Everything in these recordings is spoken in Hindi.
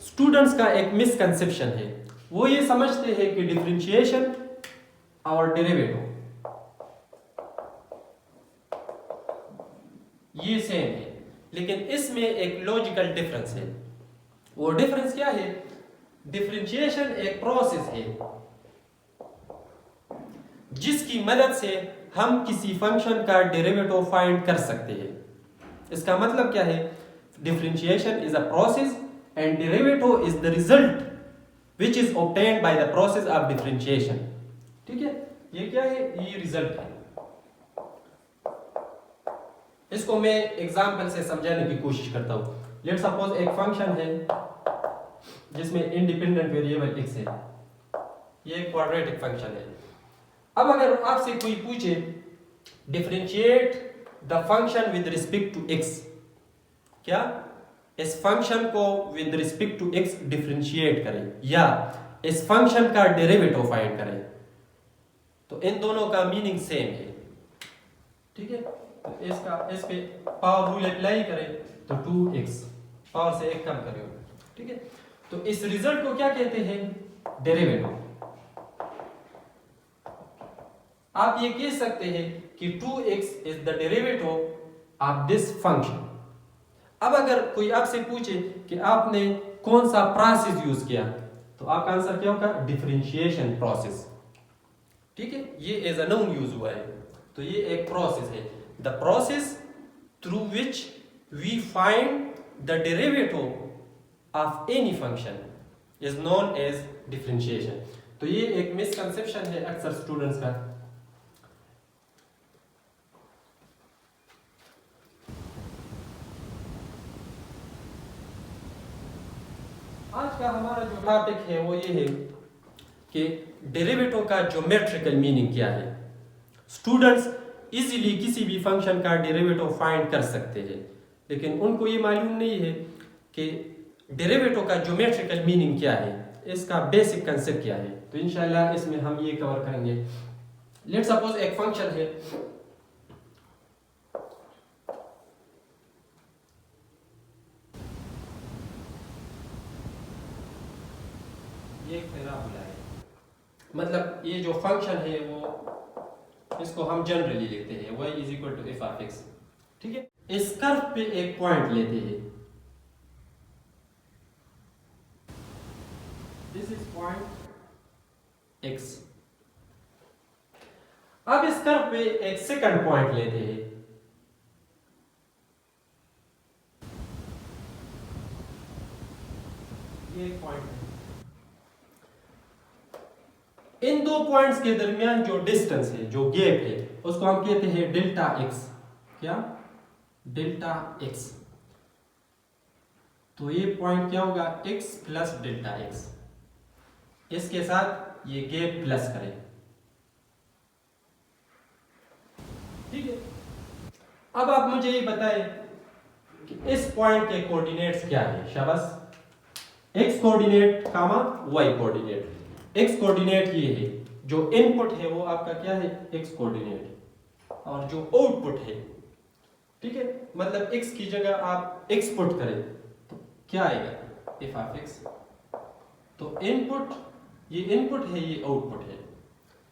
स्टूडेंट्स का एक मिसकंसेप्शन है, वो ये समझते हैं कि डिफरेंशिएशन और डेरिवेटिव ये सेम है, लेकिन इसमें एक लॉजिकल डिफरेंस है। वो डिफरेंस क्या है? डिफरेंशिएशन एक प्रोसेस है जिसकी मदद से हम किसी फंक्शन का डेरिवेटिव फाइंड कर सकते हैं। इसका मतलब क्या है? Differentiation is a process and derivative is the result which is obtained by the process of differentiation. ठीक है, ये क्या है? ये रिजल्ट है। इसको मैं एग्जांपल से समझाने की कोशिश करता हूं। लेट्स सपोज एक फंक्शन है जिसमें इंडिपेंडेंट वेरिएबल x है, ये एक क्वाड्रेटिक फंक्शन है। अब अगर आपसे कोई पूछे differentiate the function with respect to x, क्या इस फंक्शन को with respect to x differentiate करें या इस फंक्शन का डेरिवेटिव फाइंड करें, तो इन दोनों का मीनिंग सेम है। ठीक है, तो इस पे पावर रूल अप्लाई करें तो 2x, पावर से एक कम करें। ठीक है, तो इस रिजल्ट को क्या कहते हैं? डेरिवेटिव। आप ये कह सकते हैं कि 2x is the derivative of this function. अब अगर कोई आपसे पूछे कि आपने कौन सा प्रोसेस यूज किया, तो आपका आंसर क्या होगा? Differentiation process. ठीक है, ये एज अ नाउन यूज हुआ है, तो ये एक प्रोसेस है। The process through which we find the derivative of any function is known as differentiation. तो ये एक मिसकंसेप्शन है अक्सर स्टूडेंट्स का। आज का हमारा जो टॉपिक है वो ये है कि डेरिवेटिव का ज्योमेट्रिकल मीनिंग क्या है। स्टूडेंट्स इजीली किसी भी फंक्शन का डेरिवेटिव फाइंड कर सकते हैं, लेकिन उनको ये मालूम नहीं है कि डेरिवेटिव का ज्योमेट्रिकल मीनिंग क्या है, इसका बेसिक कंसेप्ट क्या है। तो इंशाल्लाह इसमें हम ये कवर करेंगे। लेट्स सपोज एक फंक्शन है, ये पैराबोला है, मतलब ये जो फंक्शन है वो इसको हम जनरली लिखते हैं y is equal to F of X. ठीक है, इस कर्व पे एक पॉइंट लेते हैं, दिस इज पॉइंट x। अब इस कर्व पे एक सेकंड पॉइंट लेते हैं, ये एक पॉइंट है। इन दो पॉइंट्स के दरमियान जो डिस्टेंस है, जो गैप है, उसको हम कहते हैं डेल्टा x। क्या? Delta x। तो ये पॉइंट क्या होगा? x plus delta x। इसके साथ ये गैप प्लस करें। ठीक है, अब आप मुझे ये बताएं कि इस पॉइंट के कोऑर्डिनेट्स क्या है। शाबाश, x कोऑर्डिनेट कामा y कोऑर्डिनेट। x कोऑर्डिनेट ये है, जो इनपुट है वो आपका क्या है? x कोऑर्डिनेट, और जो आउटपुट है, ठीक है, मतलब x की जगह आप x पुट करें तो क्या आएगा? f of x। तो इनपुट, ये इनपुट है, ये आउटपुट है,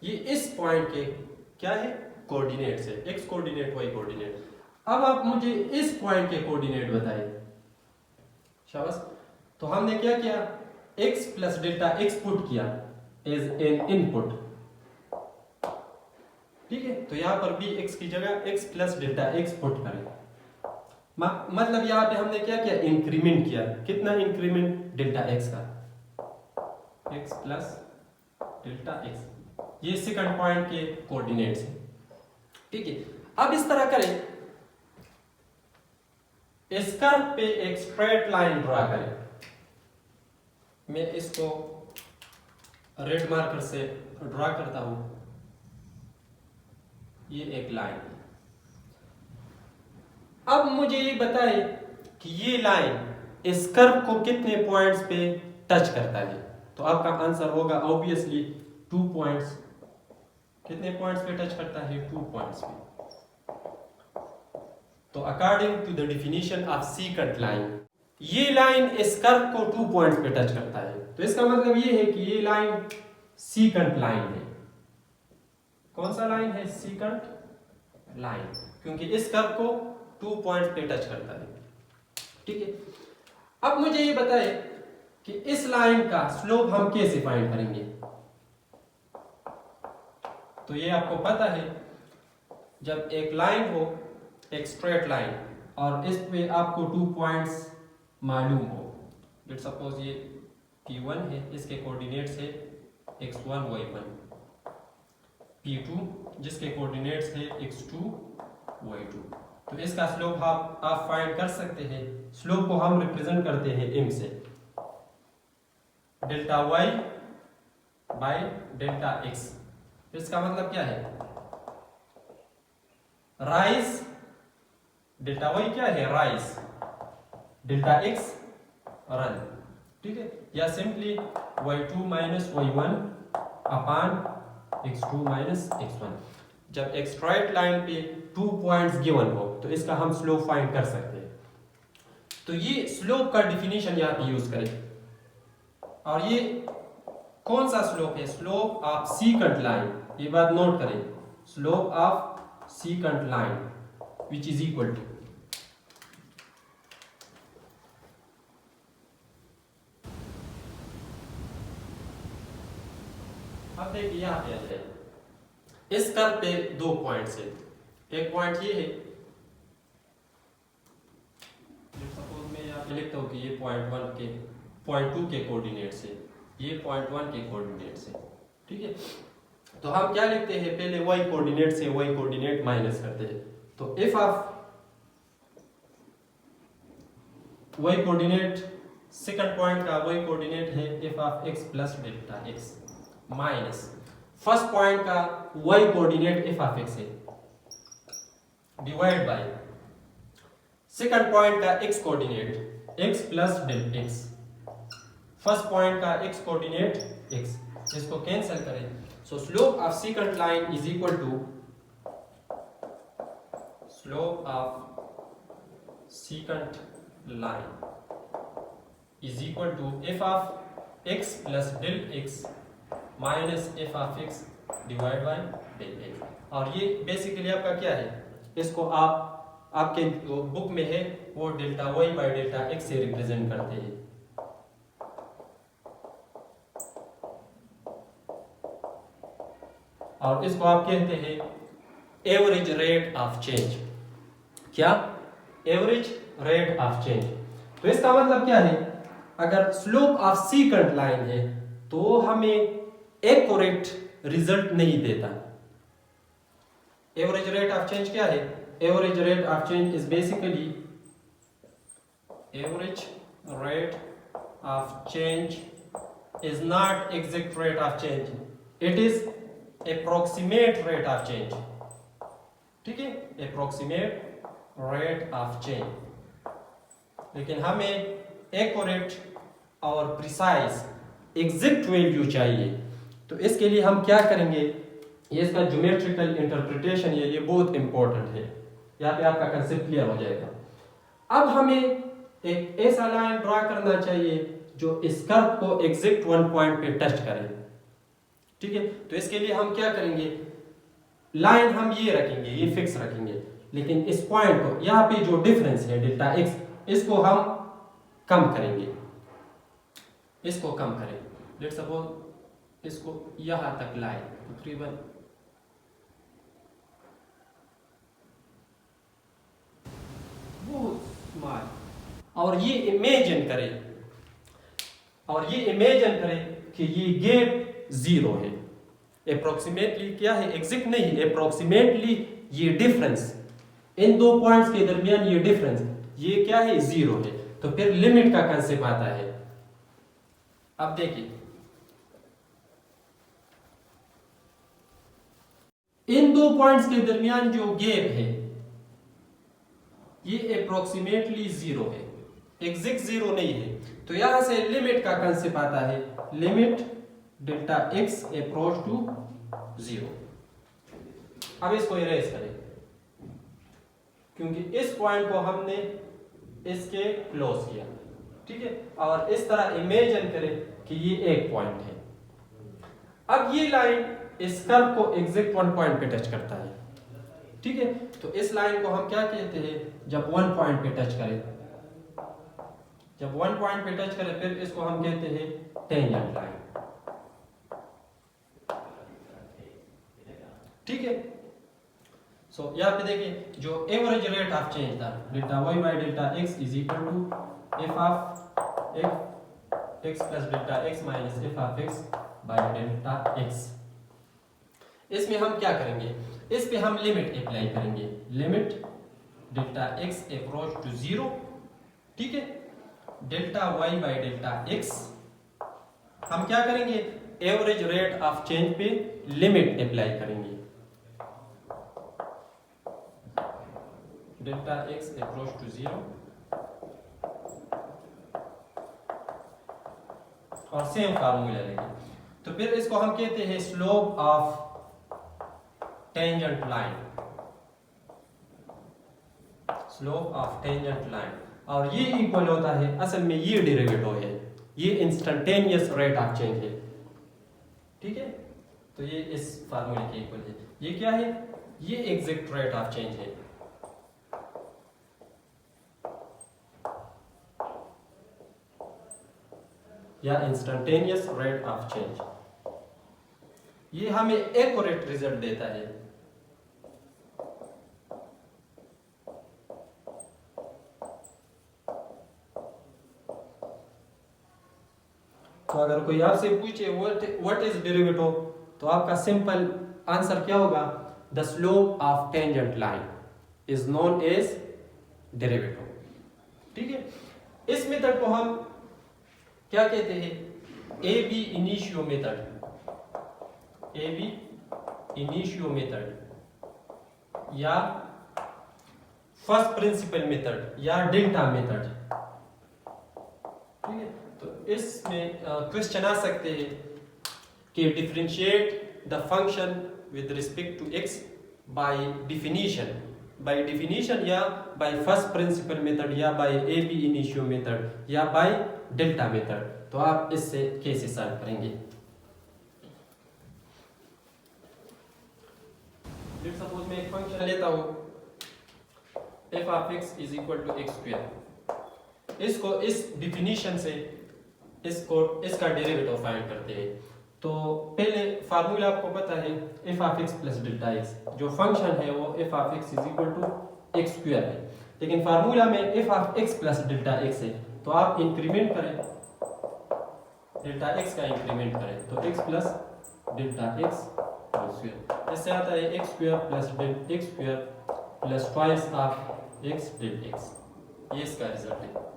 ये इस पॉइंट के क्या है? कोऑर्डिनेट्स है, x कोऑर्डिनेट y कोऑर्डिनेट। अब आप मुझे इस पॉइंट के कोऑर्डिनेट बताइए। शाबाश, तो हमने क्या किया? x plus delta x put किया एज एन इनपुट। ठीक है, तो यहां पर भी x की जगह x plus delta x put करें। मतलब यहां पे हमने क्या किया? इंक्रीमेंट किया। कितना इंक्रीमेंट? डेल्टा x का, x प्लस डेल्टा x। ये सेकंड पॉइंट के कोऑर्डिनेट्स हैं। ठीक है, अब इस तरह करें, इस कर्व पे एक स्ट्रेट लाइन ड्रा करें। मैं इसको रेड मार्कर से ड्रा करता हूं, ये एक लाइन। अब मुझे ये बताएं कि ये लाइन इस कर्व को कितने पॉइंट्स पे टच करता है। तो आपका आंसर होगा ऑब्वियसली 2 पॉइंट्स। कितने पॉइंट्स पे टच करता है? 2 पॉइंट्स पे। तो according to the definition of second line, ये लाइन इस कर्व को 2 पॉइंट्स पे टच करता है, तो इसका मतलब ये है कि ये लाइन सीकंट लाइन है। कौन सा लाइन है? सीकंट लाइन, क्योंकि इस कर्व को 2 पॉइंट्स पे टच करता है। ठीक है, अब मुझे ये बताए कि इस लाइन का स्लोप हम कैसे फाइंड करेंगे। तो ये आपको पता है, जब एक लाइन हो, एक स्ट्रेट लाइन, और इस पे आपको 2 पॉइंट्स मालूम हो, लेट्स सपोज ये P1 है, इसके कोऑर्डिनेट्स है x1 y1, P2 जिसके कोऑर्डिनेट्स है x2 y2। तो इसका स्लोप आप फाइंड कर सकते हैं। स्लोप को हम रिप्रेजेंट करते हैं m से, delta y bye delta x। इसका मतलब क्या है? राइज, डेल्टा y क्या है? Rise, delta x run. ठीक है, या सिंपली y2 माइनस y1 अपान x2 माइनस x1। जब एक स्ट्रेट लाइन पे 2 पॉइंट्स गिवन हो तो इसका हम स्लोप फाइंड कर सकते हैं। तो ये स्लोप का डिफिनीशन यहाँ पे यूज करें। और ये कौन सा स्लोप है? Slope of secant line. ये बात नोट करें, slope of secant line which is equal to, अब देखिए यहाँ पे आ जाए, इस कर्व पे 2 पॉइंट्स है। एक पॉइंट ये है, सपोज मैं यहाँ पे लिखता हूँ कि ये पॉइंट 2 के कोऑर्डिनेट्स है, ये पॉइंट 1 के कोऑर्डिनेट्स है। ठीक है, तो हम क्या लिखते हैं? पहले y कोऑर्डिनेट से y कोऑर्डिनेट माइनस करते हैं। तो if of y coordinate, second point का y कोऑर्डिनेट है f of x plus delta x minus first point का y coordinate f of x है, डिवाइड बाय सेकंड पॉइंट का x coordinate x plus del x, first point का x कोऑर्डिनेट x। इसको कैंसिल करें, so slope of second line is equal to slope of second line is equal to f of x plus del x minus f of x divide by del x। और ये बेसिकली आपका क्या है? इसको आप आपके बुक में है वो delta y bye delta x से रिप्रेजेंट करते हैं। और इसको आप कहते हैं एवरेज रेट ऑफ चेंज। क्या? Average rate of change. तो इसका मतलब क्या है? अगर स्लोप ऑफ सीकंट लाइन है तो हमें एक्यूरेट रिजल्ट नहीं देता। एवरेज रेट ऑफ चेंज क्या है? Average rate of change is basically average rate of change is not exact rate of change, it is approximate rate of change. ठीक है, अप्रोक्सीमेट रेट ऑफ चेंज। लेकिन हमें एक्यूरेट और प्रिसाइज एग्जैक्ट वैल्यू चाहिए। तो इसके लिए हम क्या करेंगे? ये इसका ज्योमेट्रिकल इंटरप्रिटेशन है, ये बहुत इंपॉर्टेंट है। यहाँ पे आपका कंसेप्ट क्लियर हो जाएगा। अब हमें एक ऐसा लाइन ड्रा करना चाहिए जो इस कर्व को एग्जैक्ट 1 पॉइंट पे टच करे। ठीक है, तो इसके लिए हम क्या करेंगे? लाइन हम ये रखेंगे, ये फिक्स रखेंगे, लेकिन इस पॉइंट को यहाँ पे जो डिफरेंस है डेल्टा x, इसको हम कम करेंगे, इसको कम करें। लेट्स सपोज इसको यहां तक लाए तकरीबन बहुत स्मॉल, और ये इमेजिन करें कि ये गैप 0 है। अप्रोक्सीमेटली क्या है? एग्जैक्ट नहीं, अप्रोक्सीमेटली ये डिफरेंस इन 2 पॉइंट्स के दरमियान, ये डिफरेंस ये क्या है? 0 है। तो फिर लिमिट का कंसेप्ट आता है। अब देखिए, इन 2 पॉइंट्स के दरमियान जो गैप है ये अप्रोक्सीमेटली 0 है, एग्जैक्ट 0 नहीं है। तो यहां से लिमिट का कंसेप्ट आता है, limit delta x approach to 0। अब इसको इरेज करें, क्योंकि इस पॉइंट को हमने इसके क्लोज किया। ठीक है, और इस तरह इमेजिन करें कि ये एक पॉइंट है। अब ये लाइन इस कर्व को एग्जैक्ट वन पॉइंट पे टच करता है, ठीक है। तो इस लाइन को हम क्या कहते हैं, जब वन पॉइंट पे टच करे, जब वन पॉइंट पे टच करे फिर इसको हम कहते हैं टेंजेंट लाइन, ठीक है। सो यहाँ पे देखिए जो एवरेज रेट ऑफ चेंज था delta y by delta x is equal to F of x plus delta x minus f of x by delta x. इसमें हम क्या करेंगे, इस पे हम लिमिट अप्लाई करेंगे, limit delta x approach to zero, ठीक है, delta y by delta x. हम क्या करेंगे, एवरेज रेट ऑफ चेंज पे लिमिट अप्लाई करेंगे, delta x approach to zero, और सेम फार्मूला लेंगे। तो फिर इसको हम कहते हैं slope of tangent line, slope of tangent line, और ये इक्वल होता है, असल में ये डेरिवेटिव है, ये इंस्टेंटेनियस रेट ऑफ चेंज है, ठीक है। तो ये इस फार्मूले के इक्वल है। ये क्या है, ये एग्जैक्ट रेट ऑफ चेंज है, या इंस्टेंटेनियस रेट ऑफ चेंज। ये हमें एक्यूरेट रिजल्ट देता है। तो अगर कोई आपसे पूछे व्हाट इज डेरिवेटिव, तो आपका सिंपल आंसर क्या होगा, the slope of tangent line is known as derivative, ठीक है। इस मेथड को हम क्या कहते हैं, ab initio method, ab initio method, या फर्स्ट प्रिंसिपल मेथड, या डेल्टा मेथड, ठीक है। तो इसमें क्वेश्चन आ सकते हैं कि differentiate the function with respect to x by definition, by definition, या बाय फर्स्ट प्रिंसिपल मेथड, या by ab initio method, या बाय डेल्टा मेथड। तो आप इससे कैसे सॉल्व करेंगे। लेट्स सपोज मैं एक फंक्शन लेता हूं f of x is equal to x square, इसको इस डिफिनीशन से इसका डेरिवेटिव फाइंड करते हैं। तो पहले फार्मूला आपको पता है f of x plus delta x, जो फंक्शन है वो f of x is equal to x square है, लेकिन फार्मूला में f of x plus delta x है। तो आप इंक्रीमेंट करें, डेल्टा x का इंक्रीमेंट करें, तो x plus delta x whole square, इससे आता है x square plus del x square plus twice of x del x, ये इसका रिजल्ट है,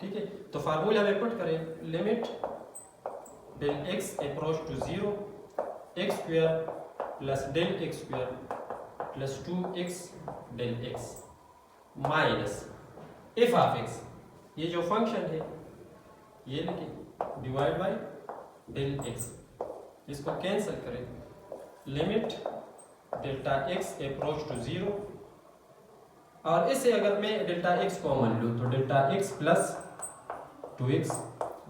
ठीक है। तो फार्मूला में पुट करें, limit del x approach to zero, x square plus del x square plus 2x del x minus f of x, ये जो फंक्शन है ये लिखें, डिवाइड बाय डेल x, इसको कैंसिल करें, limit delta x approach to zero, और इससे अगर मैं डेल्टा x कॉमन लूँ तो delta x plus 2x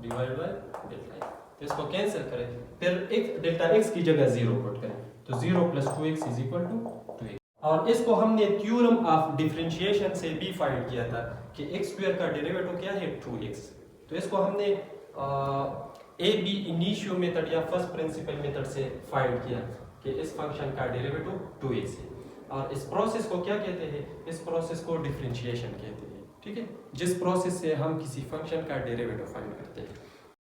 divide by delta x, तो इसको कैंसिल करें, फिर एक डेल्टा x की जगह जीरो पुट करें, तो 0 plus 2x is equal to 2x। और इसको हमने थ्योरम ऑफ डिफरेंशिएशन से भी फाइंड किया था कि x स्क्वायर का डेरिवेटिव क्या है 2x। तो इसको हमने ए बी इनिशियो मेथड या फर्स्ट प्रिंसिपल मेथड से फाइंड किया कि इस फंक्शन का डेरिवेटिव 2x है, और इस प्रोसेस को क्या कहते हैं, इस प्रोसेस को डिफरेंशिएशन कहते हैं, ठीक है, जिस प्रोसेस से हम किसी फंक्शन का डेरिवेटिव फाइंड करते हैं।